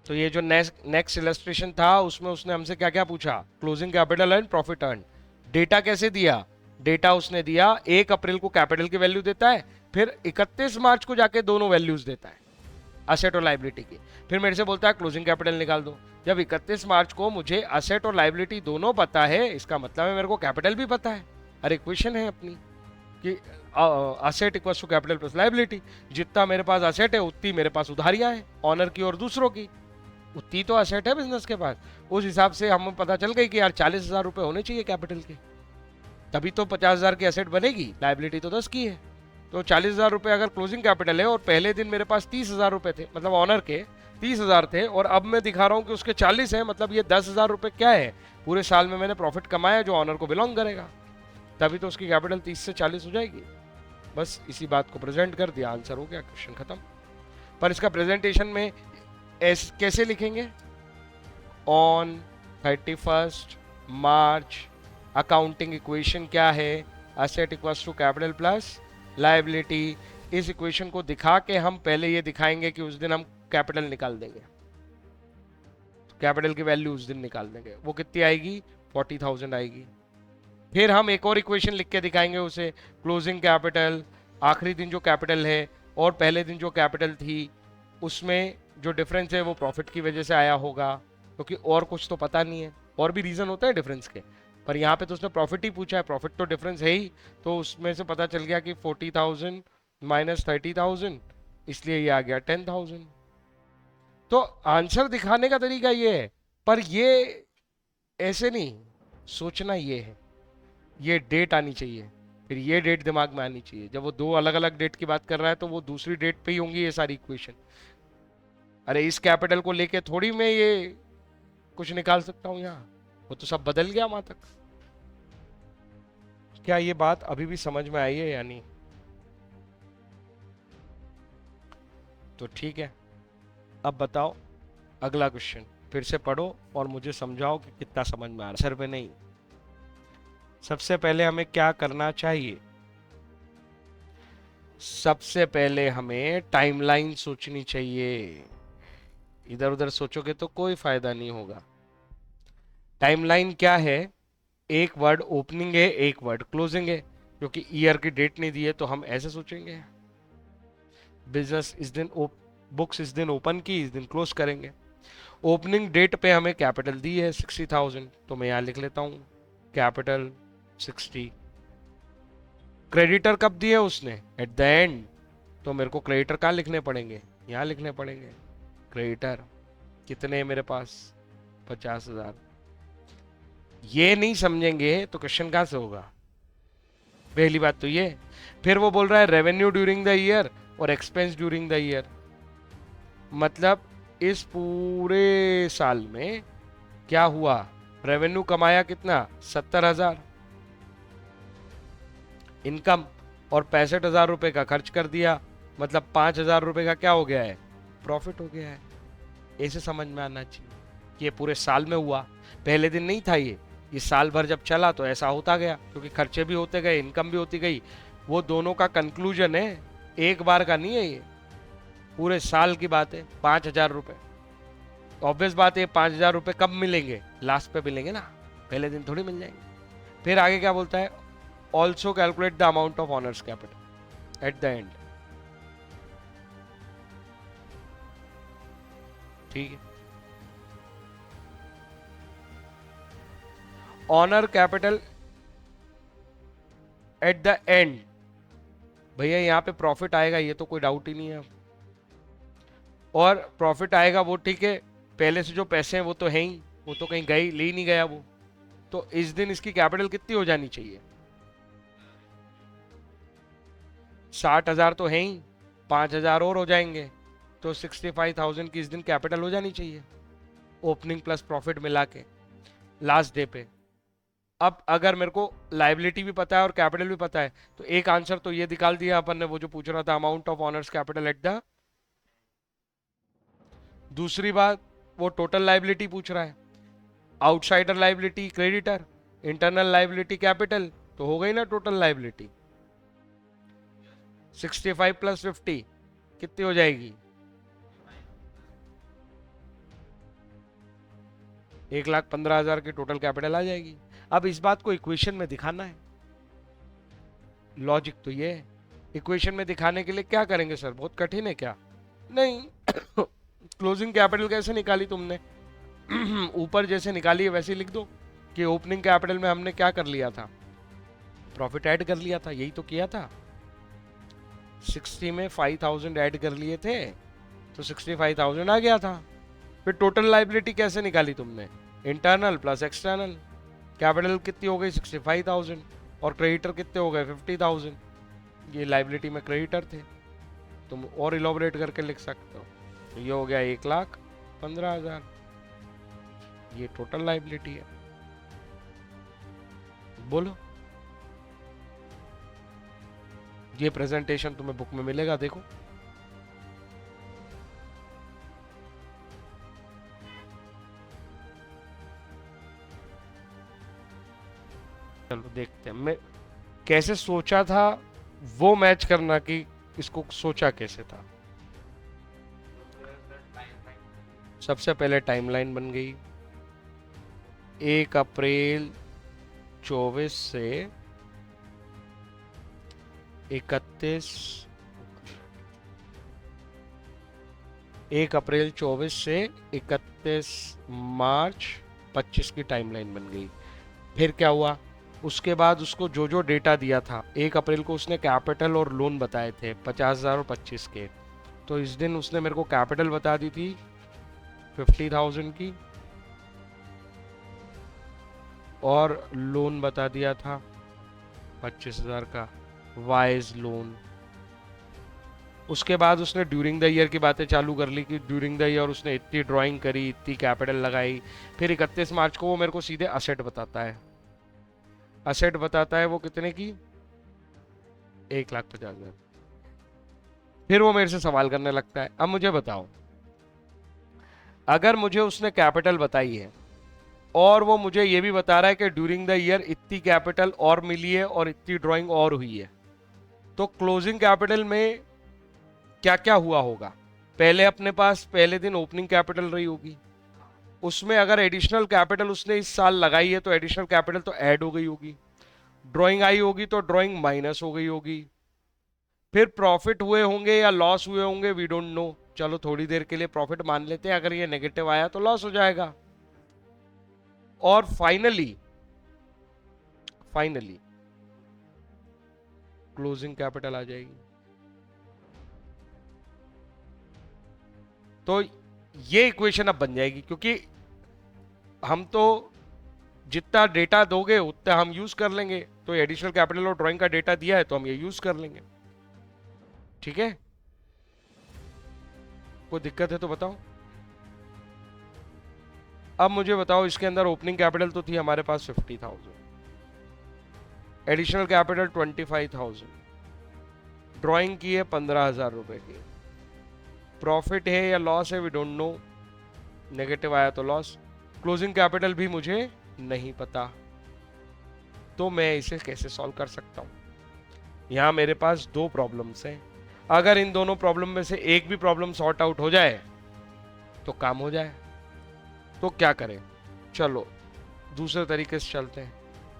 तो ये जो नेक्स्ट इलस्ट्रेशन था उसमें उसने हमसे क्या क्या पूछा, closing capital and profit earn. Data कैसे दिया, डेटा उसने दिया 1 अप्रैल को कैपिटल की वैल्यू देता है, फिर 31 मार्च को जाके दोनों वैल्यूज देता है, असेट और लाइबिलिटी की। फिर मेरे से बोलता है क्लोजिंग कैपिटल निकाल दो। जब 31 मार्च को मुझे असेट और लाइबिलिटी दोनों पता है, इसका मतलब है मेरे को कैपिटल भी पता है। अरे इक्वेशन है अपनी कि asset equals to capital plus liability. जितना मेरे पास असेट है उतनी मेरे पास उधारियां हैं, ऑनर की और दूसरों की, उतनी तो असेट है बिजनेस के पास। उस हिसाब से हमें पता चल गई कि यार 40,000 रुपए होने चाहिए कैपिटल के, तभी तो 50,000 की असेट बनेगी, लाइबिलिटी तो 10 की है। तो 40,000 रुपए अगर क्लोजिंग कैपिटल है और पहले दिन मेरे पास 30,000 रुपए थे, मतलब ऑनर के 30,000 थे, और अब मैं दिखा रहा हूं कि उसके 40 है, मतलब ये 10,000 रुपए क्या है, पूरे साल में मैंने प्रॉफिट कमाया जो ऑनर को बिलोंग करेगा, तभी तो उसकी कैपिटल 30 से 40 हो जाएगी। बस इसी बात को प्रेजेंट कर दिया, आंसर हो गया, क्वेश्चन खत्म। पर इसका प्रेजेंटेशन में कैसे लिखेंगे, ऑन 31 मार्च अकाउंटिंग इक्वेशन क्या है, asset equals to capital plus liability. इस इक्वेशन को दिखा के हम पहले ये दिखाएंगे कि उस दिन हम कैपिटल निकाल देंगे, कैपिटल की वैल्यू उस दिन निकाल देंगे, वो कितनी आएगी, 40,000 आएगी। फिर हम एक और इक्वेशन लिख के दिखाएंगे उसे, क्लोजिंग कैपिटल, आखिरी दिन जो कैपिटल है और पहले दिन जो कैपिटल थी उसमें जो डिफरेंस है वो प्रॉफिट की वजह से आया होगा, क्योंकि और कुछ तो पता नहीं है, और भी रीजन होते हैं डिफरेंस के, पर यहाँ पे तो उसने प्रॉफिट ही पूछा है, प्रॉफिट तो डिफरेंस है ही, तो उसमें से पता चल गया कि 40,000 माइनस 30,000, इसलिए ये आ गया 10,000। तो आंसर दिखाने का तरीका ये है, पर ये ऐसे नहीं, सोचना ये है, ये डेट आनी चाहिए, फिर ये डेट दिमाग में आनी चाहिए। जब वो दो अलग अलग डेट की बात कर रहा है तो वो दूसरी डेट पे ही होंगी ये सारी इक्वेशन। अरे इस कैपिटल को लेके थोड़ी मैं ये कुछ निकाल सकता हूँ यहाँ, वो तो सब बदल गया वहां तक। क्या ये बात अभी भी समझ में आई है या नहीं? तो ठीक है, अब बताओ अगला क्वेश्चन फिर से पढ़ो और मुझे समझाओ कि कितना समझ में आ रहा है। सर पे नहीं, सबसे पहले हमें क्या करना चाहिए, सबसे पहले हमें टाइमलाइन सोचनी चाहिए। इधर उधर सोचोगे तो कोई फायदा नहीं होगा। टाइमलाइन क्या है, एक वर्ड ओपनिंग है, एक वर्ड क्लोजिंग है, क्योंकि ईयर की डेट नहीं दी है तो हम ऐसे सोचेंगे, बिजनेस इस दिन बुक्स इस दिन ओपन की, इस दिन क्लोज करेंगे। ओपनिंग डेट पे हमें कैपिटल दी है 60,000, तो मैं यहां लिख लेता हूं कैपिटल 60। क्रेडिटर कब दिए उसने, एट द एंड, तो मेरे को क्रेडिटर कहाँ लिखने पड़ेंगे, यहां लिखने पड़ेंगे। क्रेडिटर कितने हैं मेरे पास, 50,000। ये नहीं समझेंगे तो क्वेश्चन कहां से होगा, पहली बात तो ये। फिर वो बोल रहा है रेवेन्यू ड्यूरिंग द ईयर और एक्सपेंस ड्यूरिंग द ईयर, मतलब इस पूरे साल में क्या हुआ, रेवेन्यू कमाया कितना, 70,000 इनकम, और 65,000 रुपए का खर्च कर दिया, मतलब 5,000 रुपए का क्या हो गया है, प्रॉफिट हो गया है। ऐसे समझ में आना चाहिए कि ये पूरे साल में हुआ, पहले दिन नहीं था ये साल भर जब चला तो ऐसा होता गया, क्योंकि खर्चे भी होते गए, इनकम भी होती गई। वो दोनों का कंक्लूजन है, एक बार का नहीं है ये, पूरे साल की बात है। 5,000 रुपए, ऑब्वियस बात है 5,000 रुपए कब मिलेंगे, लास्ट पे मिलेंगे ना, पहले दिन थोड़ी मिल जाएंगे। फिर आगे क्या बोलता है, also calculate the amount of owner's capital at the end. ठीक है, owner capital at the end, भैया यहाँ पे प्रॉफिट आएगा, ये तो कोई डाउट ही नहीं है। और प्रॉफिट आएगा वो ठीक है, पहले से जो पैसे हैं वो तो है ही, वो तो कहीं गए, ले ही नहीं गया वो। तो इस दिन इसकी कैपिटल कितनी हो जानी चाहिए, 60,000 तो है ही, 5,000 और हो जाएंगे, तो 65,000 की इस दिन कैपिटल हो जानी चाहिए, ओपनिंग प्लस प्रॉफिट मिला के लास्ट डे पे। अब अगर मेरे को लाइबिलिटी भी पता है और कैपिटल भी पता है, तो एक आंसर तो ये निकाल दिया अपन ने, वो जो पूछ रहा था, amount of owner's capital at the. दूसरी बात, वो टोटल लाइबिलिटी पूछ रहा है, outsider liability creditor, internal liability capital, तो हो गई ना टोटल लाइबिलिटी। 65 प्लस 50 कितनी हो जाएगी, 1,15,000 की टोटल कैपिटल आ जाएगी। अब इस बात को इक्वेशन में दिखाना है, लॉजिक तो ये है। इक्वेशन में दिखाने के लिए क्या करेंगे सर, बहुत कठिन है क्या? नहीं क्लोजिंग कैपिटल कैसे निकाली तुमने? ऊपर जैसे निकाली है वैसे ही लिख दो कि ओपनिंग कैपिटल में हमने क्या कर लिया था, प्रॉफिट ऐड कर लिया था, यही तो किया था। 60 में 5,000 ऐड कर लिए थे तो 65,000 आ गया था। फिर टोटल लाइबिलिटी कैसे निकाली तुमने? Internal plus external. कैपिटल कितनी हो गई? 65,000। और क्रेडिटर कितने हो गए? 50,000। ये लाइबिलिटी में क्रेडिटर थे। तुम और इलोबरेट करके लिख सकते हो। तो ये हो गया 1,15,000, ये टोटल लाइबिलिटी है। बोलो, ये प्रेजेंटेशन तुम्हें बुक में मिलेगा, देखो। चलो देखते हैं मैं कैसे सोचा था, वो मैच करना कि इसको सोचा कैसे था। सबसे पहले टाइमलाइन बन गई 1 अप्रैल 24 से 31, 1 अप्रैल 24 से 31 मार्च 25 की टाइमलाइन बन गई। फिर क्या हुआ, उसके बाद उसको जो जो डेटा दिया था, 1 अप्रैल को उसने कैपिटल और लोन बताए थे 50,000 और 25 के, तो इस दिन उसने मेरे को कैपिटल बता दी थी 50,000 की और लोन बता दिया था 25,000 का, वाइज लोन। उसके बाद उसने ड्यूरिंग द ईयर की बातें चालू कर ली कि ड्यूरिंग द ईयर उसने इतनी ड्राइंग करी, इतनी कैपिटल लगाई। फिर 31 मार्च को वो मेरे को सीधे असेट बताता है। असेट बताता है वो कितने की? 1,50,000। फिर वो मेरे से सवाल करने लगता है, अब मुझे बताओ, अगर मुझे उसने कैपिटल बताई है और वो मुझे ये भी बता रहा है कि ड्यूरिंग द ईयर इतनी कैपिटल और मिली है और इतनी ड्राइंग और हुई है, तो क्लोजिंग कैपिटल में क्या क्या हुआ होगा? पहले अपने पास पहले दिन ओपनिंग कैपिटल रही होगी, उसमें अगर एडिशनल कैपिटल उसने इस साल लगाई है तो एडिशनल कैपिटल तो ऐड हो गई होगी। ड्राइंग आई होगी तो ड्राइंग माइनस हो गई होगी। फिर प्रॉफिट हुए होंगे या लॉस हुए होंगे, वी डोंट नो। चलो थोड़ी देर के लिए प्रॉफिट मान लेते हैं, अगर ये नेगेटिव आया तो लॉस हो जाएगा। और फाइनली फाइनली क्लोजिंग कैपिटल आ जाएगी। तो ये इक्वेशन अब बन जाएगी, क्योंकि हम तो जितना डेटा दोगे उतना हम यूज कर लेंगे, तो एडिशनल कैपिटल और ड्राइंग का डेटा दिया है तो हम ये यूज कर लेंगे। ठीक है, कोई दिक्कत है तो बताओ। अब मुझे बताओ, इसके अंदर ओपनिंग कैपिटल तो थी हमारे पास 50,000, एडिशनल कैपिटल 25,000, ड्राइंग की है 15,000 रुपए की, प्रॉफिट है या लॉस है वी डोंट नो, नेगेटिव आया तो लॉस, क्लोजिंग कैपिटल भी मुझे नहीं पता, तो मैं इसे कैसे सॉल्व कर सकता हूं? यहां मेरे पास दो प्रॉब्लम्स हैं। अगर इन दोनों प्रॉब्लम में से एक भी प्रॉब्लम सॉर्ट आउट हो जाए तो काम हो जाए। तो क्या करें? चलो दूसरे तरीके से चलते हैं।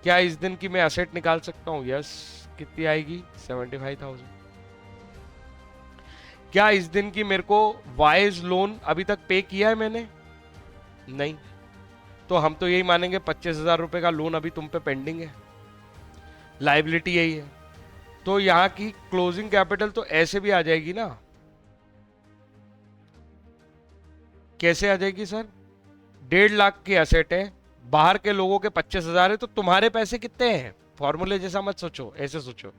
क्या इस दिन की मैं असेट निकाल सकता हूं? यस। कितनी आएगी? 75,000। क्या इस दिन की मेरे को वाइज लोन अभी तक पे किया है मैंने? नहीं। तो हम तो यही मानेंगे 25,000 रुपए का लोन अभी तुम पे पेंडिंग है, लाइबिलिटी यही है। तो यहां की क्लोजिंग कैपिटल तो ऐसे भी आ जाएगी ना। कैसे आ जाएगी सर? 1.5 लाख की एसेट है, बाहर के लोगों के 25,000 है, तो तुम्हारे पैसे कितने हैं? फॉर्मूले जैसा मत सोचो, ऐसे सोचो।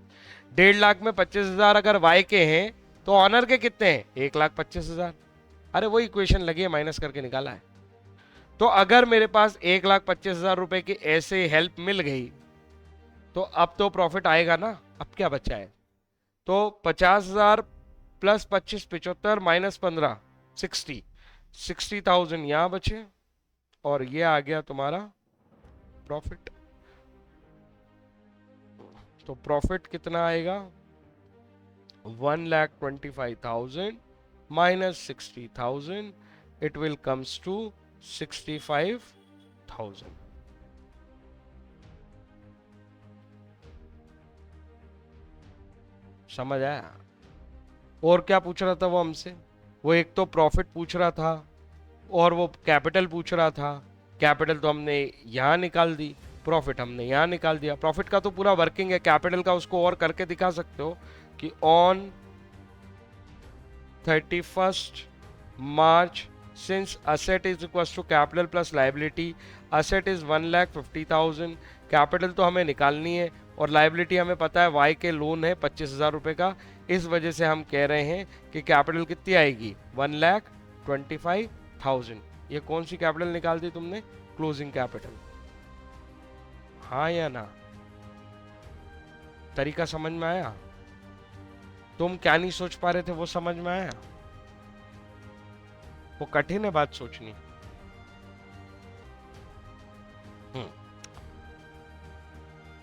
1.5 लाख में 25,000 अगर वाई के हैं तो ऑनर के कितने हैं? 1,25,000। अरे वो इक्वेशन लगी है, माइनस करके निकाला है। तो अगर मेरे पास 1,25,000 रुपए की ऐसे हेल्प मिल गई तो अब तो प्रॉफिट आएगा ना। अब क्या बचा है? तो 50,000 प्लस 25, 75 माइनस 15, 60,000 यहां बचे और ये आ गया तुम्हारा प्रॉफिट। तो प्रॉफिट कितना आएगा? 1,25,000 minus 60,000, it will comes to 65,000। Thousand. समझ आया? और क्या पूछ रहा था वो हमसे? वो एक तो प्रॉफिट पूछ रहा था और वो कैपिटल पूछ रहा था। कैपिटल तो हमने यहाँ निकाल दी, प्रॉफिट हमने यहाँ निकाल दिया। प्रॉफिट का तो पूरा वर्किंग है, कैपिटल का उसको और करके दिखा सकते हो कि on 31st March, since asset is equals to capital plus liability, asset is 1,50,000, capital तो हमें निकालनी है और लाइबिलिटी हमें पता है वाई के लोन है 25,000 रुपए का। इस वजह से हम कह रहे हैं कि कैपिटल कितनी आएगी? 1,25,000। ये कौन सी कैपिटल निकाल दी तुमने? Closing capital. हाँ या ना? तरीका समझ में आया? तुम क्या नहीं सोच पा रहे थे वो समझ में आया? वो कठिन है बात सोचनी।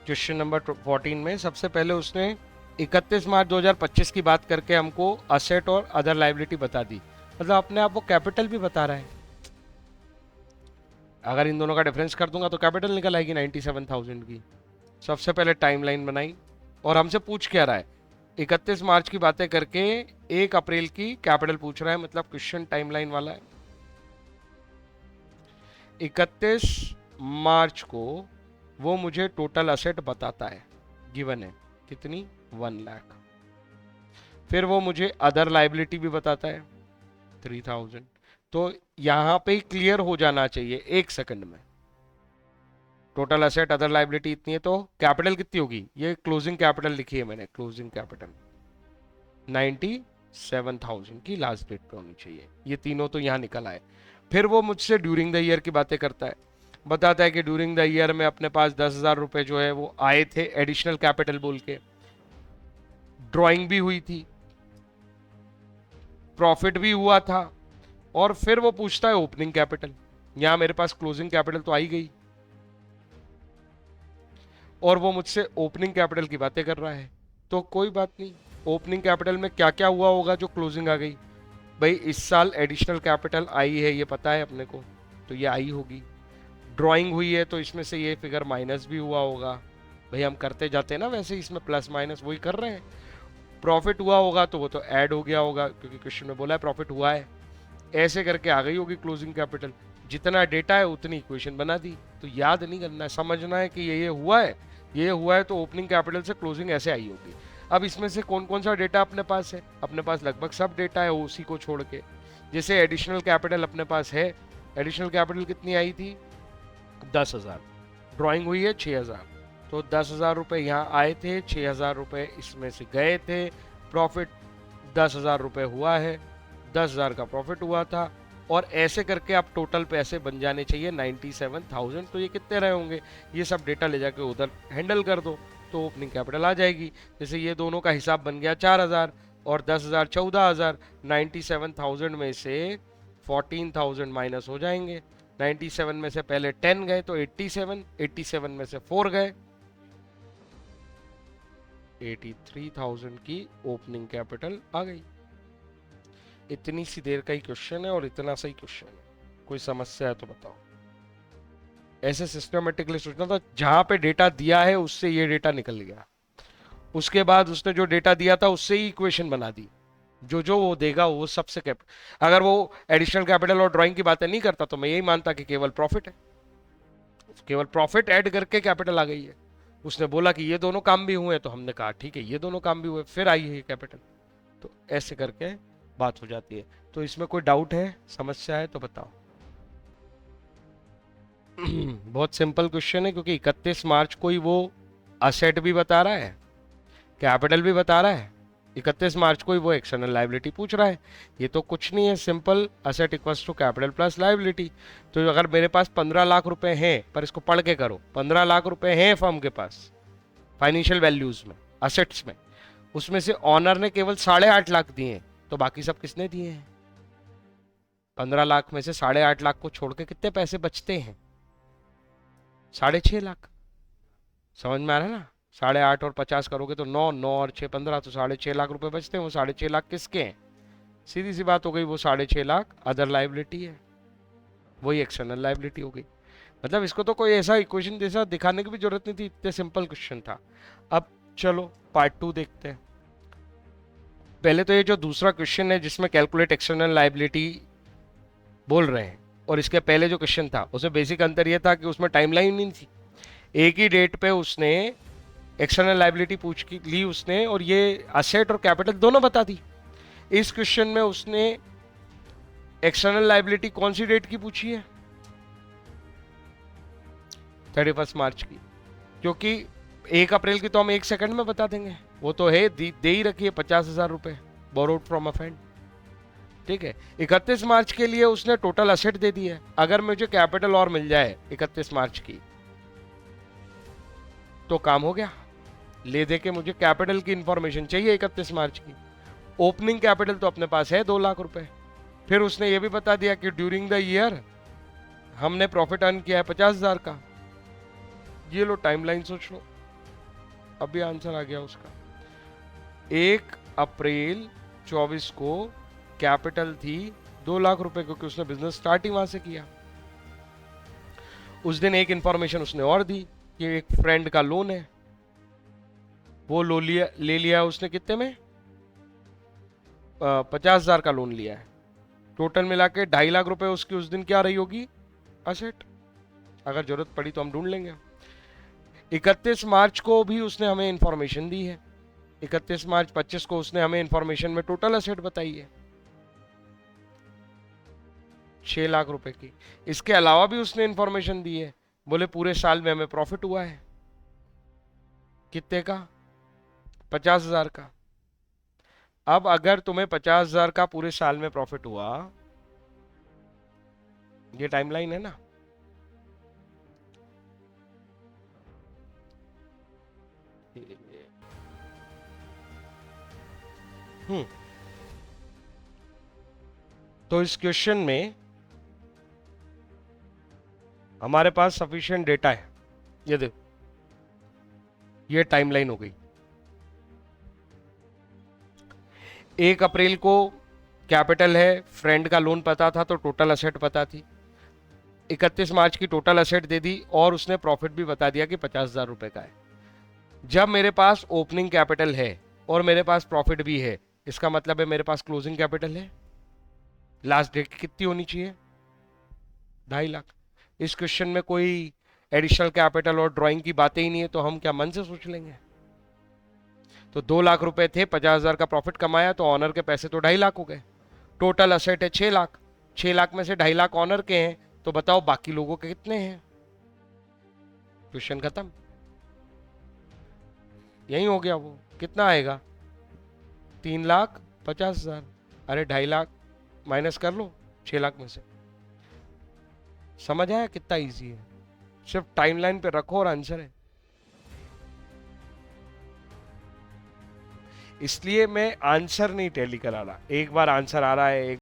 क्वेश्चन नंबर 14 में सबसे पहले उसने 31 मार्च 2025 की बात करके हमको असेट और अदर लाइबिलिटी बता दी, मतलब अपने आप वो कैपिटल भी बता रहा है। अगर इन दोनों का डिफरेंस कर दूंगा तो कैपिटल निकल आएगी 97,000 की। सबसे पहले टाइमलाइन बनाई और हमसे पूछ क्या रहा है? 31 मार्च की बातें करके 1 अप्रैल की कैपिटल पूछ रहा है, मतलब क्वेश्चन टाइमलाइन वाला है। 31 मार्च को वो मुझे टोटल असेट बताता है, गिवन है कितनी? 1 लाख। फिर वो मुझे अदर लाइबिलिटी भी बताता है 3,000। तो यहां पे क्लियर हो जाना चाहिए 1 सेकंड में। टोटल असेट अदर लाइबिलिटी इतनी है तो कैपिटल कितनी होगी? ये क्लोजिंग कैपिटल लिखी है मैंने, क्लोजिंग कैपिटल 97,000 की लास्ट डेट पे होनी चाहिए। ये तीनों तो यहां निकल आए। फिर वो मुझसे ड्यूरिंग द ईयर की बातें करता है, बताता है कि ड्यूरिंग द ईयर में अपने पास 10,000 रुपए जो है वो आए थे एडिशनल कैपिटल बोल के, ड्राइंग भी हुई थी, प्रॉफिट भी हुआ था, और फिर वो पूछता है ओपनिंग कैपिटल। यहां मेरे पास क्लोजिंग कैपिटल तो आई गई और वो मुझसे ओपनिंग कैपिटल की बातें कर रहा है। तो कोई बात नहीं, ओपनिंग कैपिटल में क्या क्या हुआ होगा जो क्लोजिंग आ गई? भाई इस साल एडिशनल कैपिटल आई है ये पता है अपने को, तो ये आई होगी। ड्राइंग हुई है तो इसमें से ये फिगर माइनस भी हुआ होगा। भाई हम करते जाते हैं ना वैसे, इसमें प्लस माइनस वही कर रहे हैं। प्रॉफिट हुआ होगा तो वो तो ऐड हो गया होगा क्योंकि क्वेश्चन में बोला है प्रॉफिट हुआ है। ऐसे करके आ गई होगी क्लोजिंग कैपिटल। जितना डेटा है उतनी इक्वेशन बना दी। तो याद नहीं करना है, समझना है कि ये हुआ है, ये हुआ है तो ओपनिंग कैपिटल से क्लोजिंग ऐसे आई होगी। अब इसमें से कौन कौन सा डेटा अपने पास है? अपने पास लगभग सब डेटा है उसी को छोड़ के। जैसे एडिशनल कैपिटल अपने पास है, एडिशनल कैपिटल कितनी आई थी? 10,000। ड्राइंग हुई है 6,000, तो 10,000 रुपये यहाँ आए थे, 6,000 रुपये इसमें से गए थे। प्रॉफिट 10,000 रुपये हुआ है, 10,000 का प्रॉफिट हुआ था, और ऐसे करके आप टोटल पैसे बन जाने चाहिए 97,000। तो ये कितने रहे होंगे? ये सब डेटा ले जाके उधर हैंडल कर दो तो ओपनिंग कैपिटल आ जाएगी। जैसे ये दोनों का हिसाब बन गया 4,000 और 10,000 14,000। 97,000 में से 14,000 माइनस हो जाएंगे। 97 में से पहले 10 गए तो 87, 87 में से 4 गए, 83,000 की ओपनिंग कैपिटल आ गई। इतनी सी देर का ही क्वेश्चन है और इतना सही क्वेश्चन है। कोई समस्या है तो बताओ। ऐसे सिस्टमेटिकली सोचना था, जहां पे डेटा दिया है उससे ये डेटा निकल गया, उसके बाद उसने जो डेटा दिया था उससे ही इक्वेशन बना दी। जो जो वो देगा वो सबसे कैपिटल। अगर वो एडिशनल कैपिटल और ड्राइंग की बातें नहीं करता तो मैं यही मानता कि केवल प्रॉफिट है, केवल प्रॉफिट ऐड करके कैपिटल आ गई है। उसने बोला कि ये दोनों काम भी हुए तो हमने कहा ठीक है ये दोनों काम भी हुए, फिर आई है ये कैपिटल। तो ऐसे करके बात हो जाती है। तो इसमें कोई डाउट है, समस्या है तो बताओ। बहुत सिंपल क्वेश्चन है क्योंकि 31 मार्च को ही वो असेट भी बता रहा है, कैपिटल भी बता रहा है, 31 मार्च को ही वो एक्सटर्नल लाइबिलिटी पूछ रहा है। ये तो कुछ नहीं है, simple asset equals to capital plus liability. तो अगर मेरे पास 15 लाख रुपए हैं, पर इसको पढ़ के करो, 15 लाख रुपए हैं फर्म के पास फाइनेंशियल वैल्यूज में, असेट्स में, उसमें से ऑनर ने केवल 8.5 लाख दिए हैं, तो बाकी सब किसने दिए हैं? 15 लाख में से 8.5 लाख को छोड़ के कितने पैसे बचते हैं? 6.5 लाख। समझ में आ रहा है ना? 8.5 और 50 करोगे तो 9, 9 और 6 15, तो 6.5 लाख रुपए बचते हैं। वो 6.5 लाख किसके हैं? सीधी सी बात हो गई, वो 6.5 लाख अदर लाइबिलिटी है, वही एक्सटर्नल लाइबिलिटी हो गई। मतलब इसको तो कोई ऐसा इक्वेशन जैसा दिखाने की भी जरूरत नहीं थी, इतने सिंपल क्वेश्चन था। अब चलो पार्ट 2 देखते हैं। पहले तो ये जो दूसरा क्वेश्चन है जिसमें कैलकुलेट एक्सटर्नल लायबिलिटी बोल रहे हैं, और इसके पहले जो क्वेश्चन था उसमें बेसिक अंतर ये था कि उसमें टाइमलाइन नहीं थी। एक ही डेट पे उसने एक्सटर्नल लायबिलिटी पूछ की ली उसने, और ये असेट और कैपिटल दोनों बता दी। इस क्वेश्चन में उसने एक्सटर्नल लायबिलिटी कौन सी डेट की पूछी है? 31 मार्च की, क्योंकि 1 अप्रैल की तो हम 1 सेकंड में बता देंगे, वो तो है दे ही रखी है 50,000 रुपए बोरोड फ्रॉम अ फ्रेंड। ठीक है, 31 मार्च के लिए उसने टोटल असेट दे दी है। अगर मुझे कैपिटल और मिल जाए 31 मार्च की तो काम हो गया। ले दे के मुझे कैपिटल की इंफॉर्मेशन चाहिए 31 मार्च की। ओपनिंग कैपिटल तो अपने पास है 2 लाख रुपए। फिर उसने ये भी बता दिया कि ड्यूरिंग द ईयर हमने प्रॉफिट अर्न किया है 50,000 का। ये लो टाइमलाइन सोच लो, अभी आंसर आ गया उसका। 1 अप्रैल 24 को कैपिटल थी 2 लाख रुपए, क्योंकि उसने बिजनेस स्टार्ट ही वहां से किया। उस दिन एक इंफॉर्मेशन उसने और दी कि एक फ्रेंड का लोन है, वो ले लिया उसने कितने में? 50,000 का लोन लिया है। टोटल मिला के 2.5 लाख रुपए उसकी उस दिन क्या रही होगी? असेट। अगर जरूरत पड़ी तो हम ढूंढ लेंगे। 31 मार्च को भी उसने हमें इंफॉर्मेशन दी है। 31 मार्च 25 को उसने हमें इंफॉर्मेशन में टोटल असेट बताई है 6 लाख रुपए की। इसके अलावा भी उसने इंफॉर्मेशन दी है, बोले पूरे साल में हमें प्रॉफिट हुआ है कितने का? 50,000 का। अब अगर तुम्हें 50,000 का पूरे साल में प्रॉफिट हुआ, ये टाइमलाइन है ना, तो इस क्वेश्चन में हमारे पास सफिशिएंट डेटा है। ये देखो, ये टाइमलाइन हो गई। 1 अप्रैल को कैपिटल है, फ्रेंड का लोन पता था तो टोटल असेट पता थी। 31 मार्च की टोटल असेट दे दी और उसने प्रॉफिट भी बता दिया कि 50,000 रुपए का है। जब मेरे पास ओपनिंग कैपिटल है और मेरे पास प्रॉफिट भी है, इसका मतलब है मेरे पास क्लोजिंग कैपिटल है। लास्ट डेट कितनी होनी चाहिए? 2.5 लाख। इस क्वेश्चन में कोई एडिशनल कैपिटल और ड्राइंग की बातें ही नहीं है, तो हम क्या मन से सोच लेंगे? तो 2 लाख रुपए थे, 50,000 का प्रॉफिट कमाया तो ऑनर के पैसे तो 2.5 लाख हो गए। टोटल असेट है 6 लाख। 6 लाख में से 2.5 लाख ऑनर के हैं, तो बताओ बाकी लोगों के कितने हैं? क्वेश्चन खत्म। यही हो गया। वो कितना आएगा? 3,50,000। अरे 2.5 लाख माइनस कर लो 6 लाख में से। समझ आया कितना इजी है? सिर्फ टाइमलाइन पे रखो और आंसर है। इसलिए मैं आंसर नहीं टैली करा रहा। एक बार आंसर आ रहा है, एक